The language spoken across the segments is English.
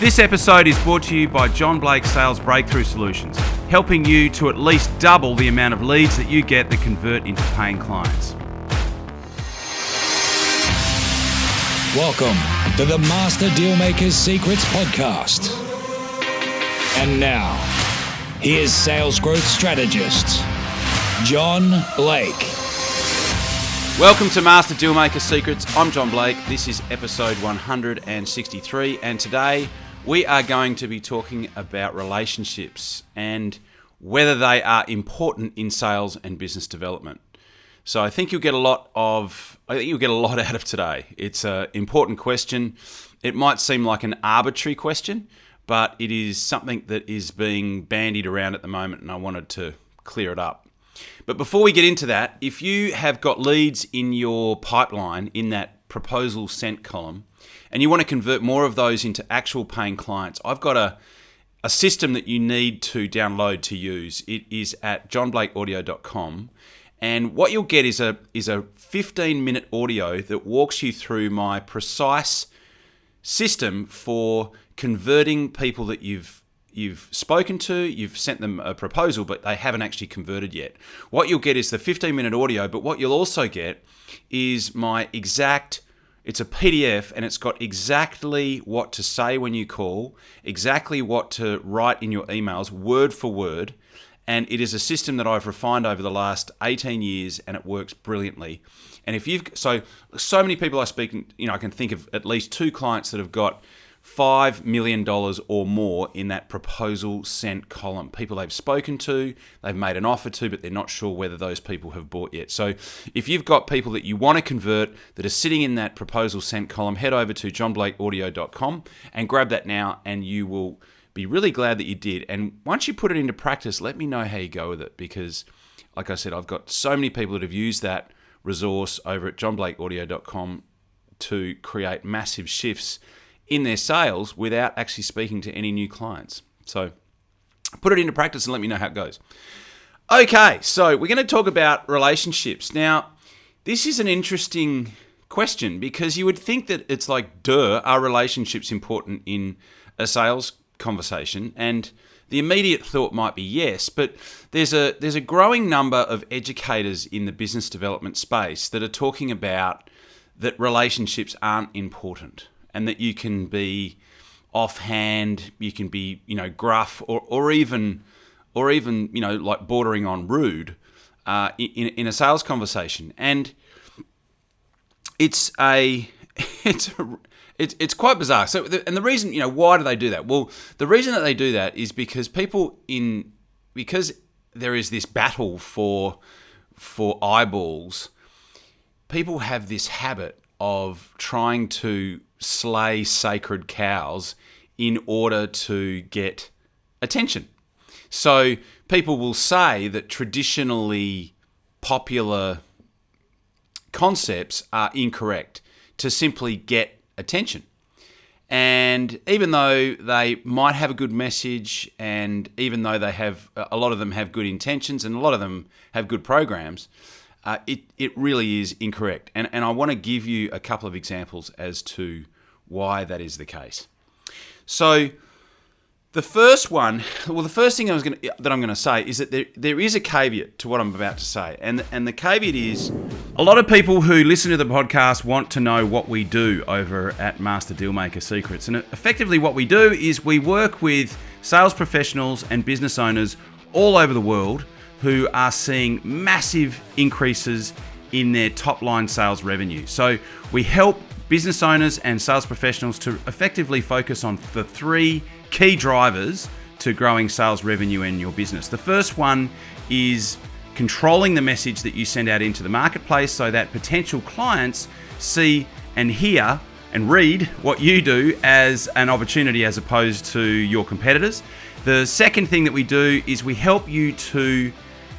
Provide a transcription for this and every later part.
This episode is brought to you by John Blake Sales Breakthrough Solutions, helping you to at least double the amount of leads that you get that convert into paying clients. Welcome to the Master Dealmaker's Secrets podcast. And now, here's sales growth strategist, John Blake. Welcome to Master Dealmaker Secrets. I'm John Blake. This is episode 163, and today we are going to be talking about relationships and whether they are important in sales and business development. So I think you'll get a lot out of today. It's an important question. It might seem like an arbitrary question, but it is something that is being bandied around at the moment, and I wanted to clear it up. But before we get into that, if you have got leads in your pipeline in that proposal sent column, and you want to convert more of those into actual paying clients, I've got a system that you need to download to use. It is at johnblakeaudio.com. And what you'll get is a 15-minute audio that walks you through my precise system for converting people that you've spoken to, you've sent them a proposal, but they haven't actually converted yet. What you'll get is the 15-minute audio, but what you'll also get is it's a PDF, and it's got exactly what to say when you call, exactly what to write in your emails, word for word. And it is a system that I've refined over the last 18 years, and it works brilliantly. And if so many people I speak, I can think of at least 2 clients that have got $5 million or more in that proposal sent column. People they've spoken to, they've made an offer to, but they're not sure whether those people have bought yet. So if you've got people that you want to convert that are sitting in that proposal sent column, head over to johnblakeaudio.com and grab that now, and you will be really glad that you did. And once you put it into practice, let me know how you go with it, because like I said, I've got so many people that have used that resource over at johnblakeaudio.com to create massive shifts in their sales without actually speaking to any new clients. So put it into practice and let me know how it goes. Okay, so we're going to talk about relationships. Now, this is an interesting question because you would think that it's like, are relationships important in a sales conversation? And the immediate thought might be yes, but there's a growing number of educators in the business development space that are talking about that relationships aren't important, and that you can be offhand, you can be, gruff, or even like bordering on rude in a sales conversation. And it's quite bizarre. So, and the reason, why do they do that? Well, the reason that they do that is because because there is this battle for eyeballs. People have this habit of trying to slay sacred cows in order to get attention. So people will say that traditionally popular concepts are incorrect to simply get attention. And even though they might have a good message, and even though a lot of them have good intentions, and a lot of them have good programs, it really is incorrect. And I want to give you a couple of examples as to why that is the case. So the first thing that I'm going to say is that there is a caveat to what I'm about to say. And the caveat is, a lot of people who listen to the podcast want to know what we do over at Master Dealmaker Secrets. And effectively what we do is we work with sales professionals and business owners all over the world who are seeing massive increases in their top line sales revenue. So we help business owners and sales professionals to effectively focus on the 3 key drivers to growing sales revenue in your business. The first one is controlling the message that you send out into the marketplace so that potential clients see and hear and read what you do as an opportunity as opposed to your competitors. The second thing that we do is we help you to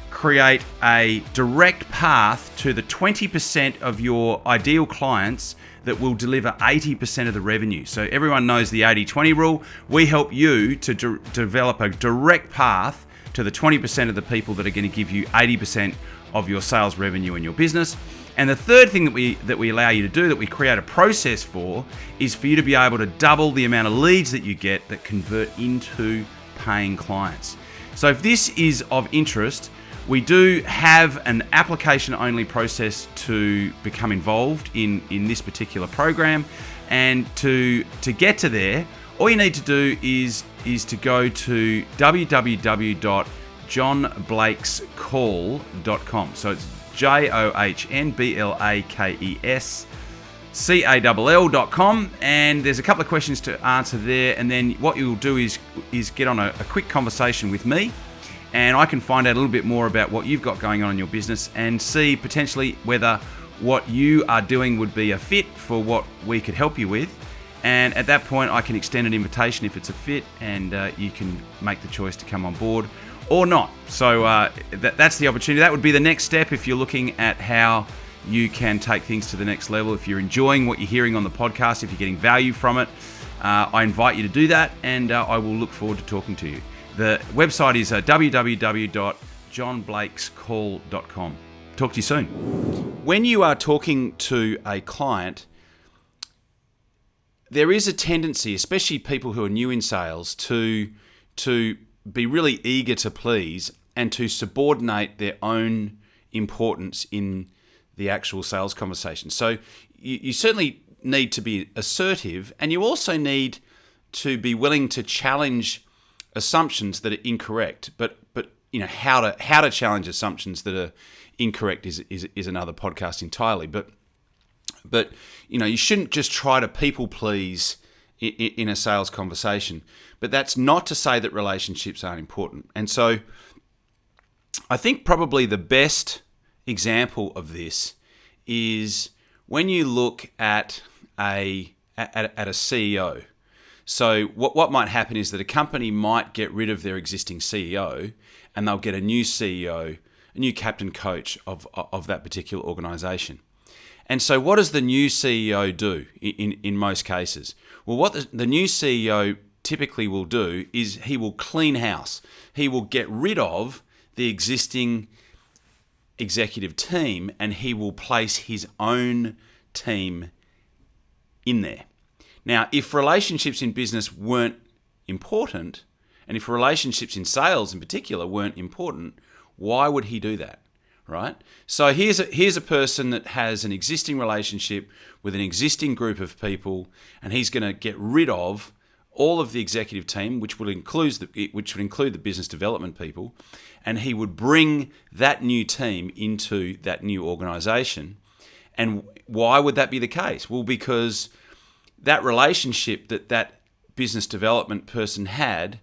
create a direct path to the 20% of your ideal clients that will deliver 80% of the revenue. So everyone knows the 80-20 rule. We help you to develop a direct path to the 20% of the people that are going to give you 80% of your sales revenue in your business. And the third thing that we allow you to do, that we create a process for, is for you to be able to double the amount of leads that you get that convert into paying clients. So if this is of interest, we do have an application-only process to become involved in this particular program. And to get to there, all you need to do is to go to www.johnblakescall.com. So it's JOHNBLAKESCALL.com, and there's a couple of questions to answer there, and then what you'll do is get on a quick conversation with me, and I can find out a little bit more about what you've got going on in your business and see potentially whether what you are doing would be a fit for what we could help you with. And at that point, I can extend an invitation if it's a fit, and you can make the choice to come on board or not. So that's the opportunity. That would be the next step if you're looking at how you can take things to the next level. If you're enjoying what you're hearing on the podcast, if you're getting value from it, I invite you to do that, and I will look forward to talking to you. The website is www.johnblakescall.com. Talk to you soon. When you are talking to a client, there is a tendency, especially people who are new in sales, to be really eager to please and to subordinate their own importance in the actual sales conversation. So you certainly need to be assertive, and you also need to be willing to challenge assumptions that are incorrect. But you know, how to challenge assumptions that are incorrect is another podcast entirely. But you know, you shouldn't just try to people please in a sales conversation. But that's not to say that relationships aren't important. And so I think probably the best example of this is when you look at a CEO. So what might happen is that a company might get rid of their existing CEO, and they'll get a new CEO, a new captain coach of that particular organization. And so what does the new CEO do in most cases? Well, what the new CEO typically will do is he will clean house. He will get rid of the existing executive team, and he will place his own team in there. Now, if relationships in business weren't important, and if relationships in sales in particular weren't important, why would he do that? Right? So here's a person that has an existing relationship with an existing group of people, and he's going to get rid of all of the executive team, which would include the business development people, and he would bring that new team into that new organization. And why would that be the case? Well, because that relationship that business development person had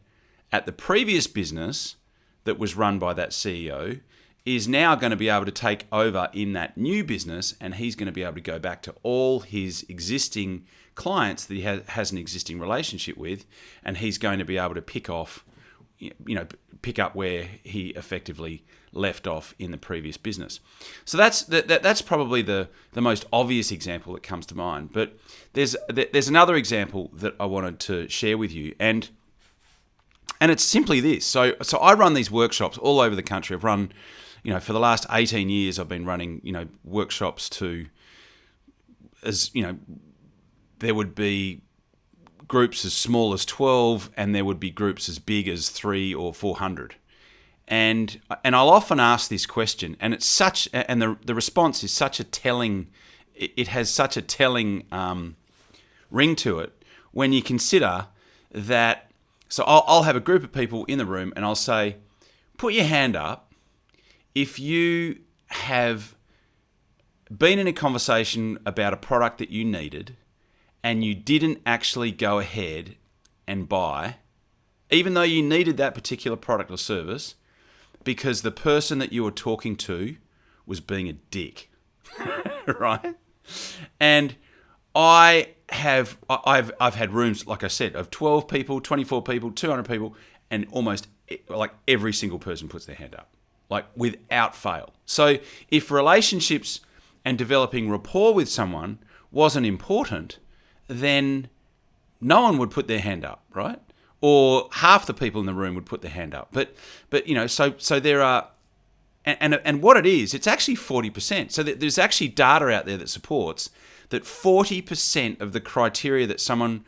at the previous business that was run by that CEO is now going to be able to take over in that new business, and he's going to be able to go back to all his existing clients that he has an existing relationship with, and he's going to be able to pick up where he effectively left off in the previous business. So that's probably the most obvious example that comes to mind. But there's another example that I wanted to share with you, and it's simply this. So I run these workshops all over the country. I've run, for the last 18 years, I've been running, workshops there would be groups as small as 12, and there would be groups as big as 300 or 400. And I'll often ask this question, and the response is such a telling. It has such a telling ring to it when you consider that. So I'll have a group of people in the room, and I'll say, put your hand up if you have been in a conversation about a product that you needed and you didn't actually go ahead and buy, even though you needed that particular product or service, because the person that you were talking to was being a dick, right? And I've had rooms, like I said, of 12 people, 24 people, 200 people, and almost like every single person puts their hand up, like without fail. So if relationships and developing rapport with someone wasn't important, then no one would put their hand up, right? Or half the people in the room would put their hand up. But so there are And what it is, it's actually 40%. So there's actually data out there that supports that 40% of the criteria that someone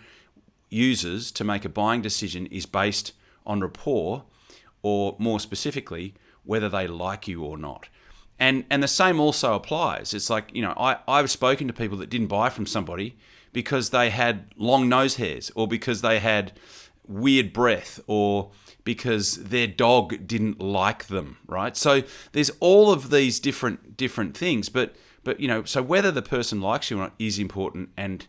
uses to make a buying decision is based on rapport, or more specifically, whether they like you or not. And the same also applies. It's like, I've spoken to people that didn't buy from somebody because they had long nose hairs, or because they had weird breath, or because their dog didn't like them, right? So there's all of these different things, but so whether the person likes you or not is important, and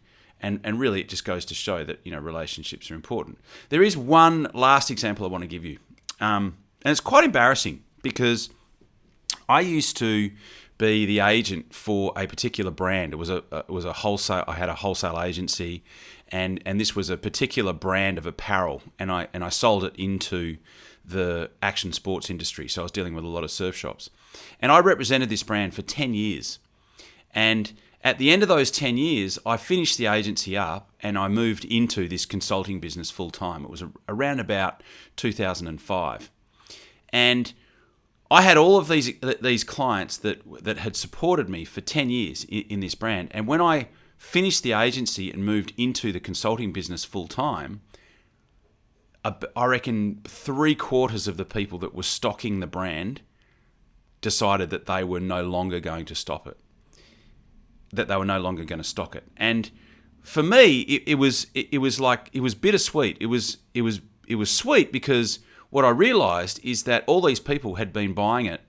really it just goes to show that relationships are important. There is one last example I want to give you, and it's quite embarrassing because I used to be the agent for a particular brand. It was a wholesale. I had a wholesale agency, and this was a particular brand of apparel, and I sold it into the action sports industry. So I was dealing with a lot of surf shops, and I represented this brand for 10 years. And at the end of those 10 years, I finished the agency up and I moved into this consulting business full time. It was around about 2005, and I had all of these clients that had supported me for 10 years in this brand. And when I finished the agency and moved into the consulting business full time, I reckon 3/4 of the people that were stocking the brand decided that they were no longer going to stop it, that they were no longer going to stock it. And for me, it was bittersweet. It was sweet because what I realised is that all these people had been buying it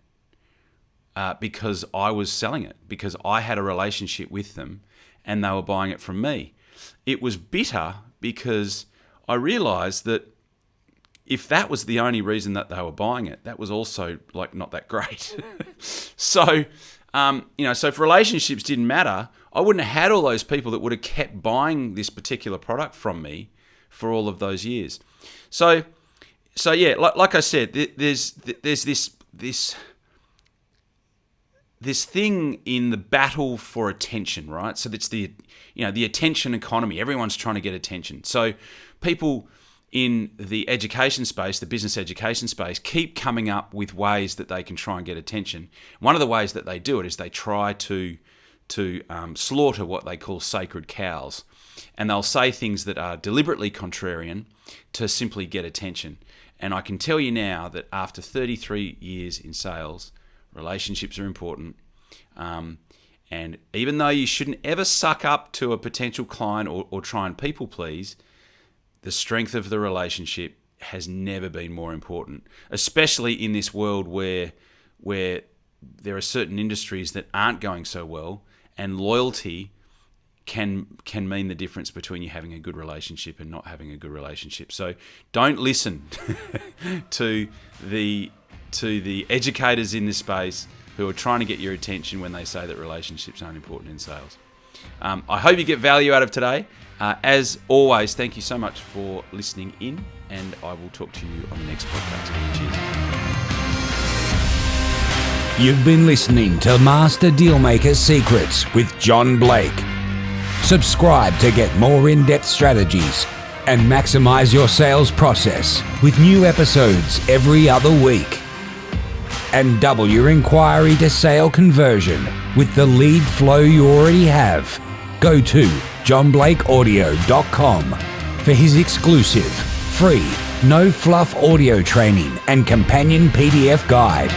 because I was selling it, because I had a relationship with them and they were buying it from me. It was bitter because I realised that if that was the only reason that they were buying it, that was also not that great. So, so if relationships didn't matter, I wouldn't have had all those people that would have kept buying this particular product from me for all of those years. So yeah, like I said, there's this thing in the battle for attention, right? So it's the attention economy. Everyone's trying to get attention. So people in the education space, the business education space, keep coming up with ways that they can try and get attention. One of the ways that they do it is they try to slaughter what they call sacred cows, and they'll say things that are deliberately contrarian to simply get attention. And I can tell you now that after 33 years in sales, relationships are important. And even though you shouldn't ever suck up to a potential client or try and people please, the strength of the relationship has never been more important, especially in this world where there are certain industries that aren't going so well, and loyalty can mean the difference between you having a good relationship and not having a good relationship. So don't listen to the educators in this space who are trying to get your attention when they say that relationships aren't important in sales. I hope you get value out of today. As always, thank you so much for listening in, and I will talk to you on the next podcast. Cheers. You've been listening to Master Dealmaker Secrets with John Blake. Subscribe to get more in-depth strategies and maximize your sales process with new episodes every other week. And double your inquiry to sale conversion with the lead flow you already have. Go to johnblakeaudio.com for his exclusive, free, no-fluff audio training and companion PDF guide.